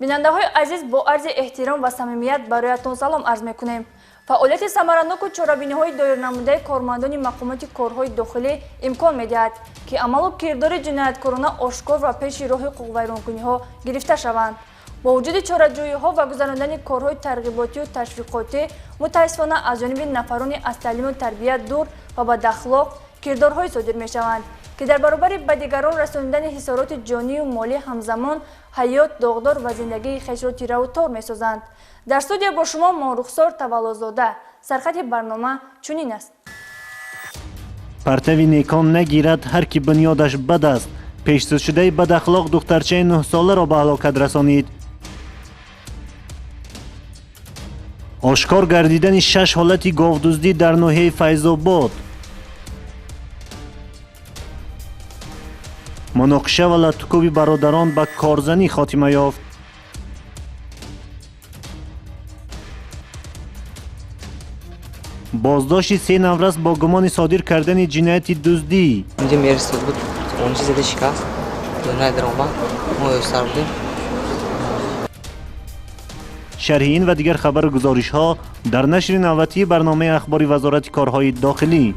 бинандаҳои азиз, бо арзи эҳтиром ва самимият бароятон салом арз мекунем. Фаъолияти самараноку чорабиниҳои доирнамудаи кормандони мақомоти корҳои дохилӣ имкон медиҳад, ки амалу кирдори ҷинояткорона ошкор ва пеши роҳи ҳуқуқвайронкуниҳо гирифта шаванд. бо вуҷуди чораҷӯиҳо ва гузарондани корҳои тарғиботию ташвиқотӣ, мутаассифона аз ҷониби нафарони аз таълиму тарбият дур ва бадахлоқ кирдорҳое содир мешаванд, ки дар баробари ба дигарон расонидани ҳисороти ҷонию молӣ ҳамзамон ҳаёт доғдор ва зиндагии хешро тираву тор месозанд. дар студия бо шумо Рухсор Таваллузода. Сархати барнома чунин аст. партави некон нагирад ҳар ки бунёдаш бад аст. пешсузшудаи бадахлоқ духтарчаи 9-соларо ба ҳалокат расонид. ошкор гардидани 6 ҳолати говдуздӣ дар ноҳияи Файзобод. муноқиша ва латтукуби бародарон ба корзанӣ хотима ёфт. боздошти 3 наврас бо гумони содир кардани ҷинояти дуздӣ. اینجا میرسید بود اونجا زده شکست دنیا در اومد ما سر بودیم. شرح این و دیگر خبر گزارش‌ها در نشر نوبتی برنامه اخباری وزارت کارهای داخلی.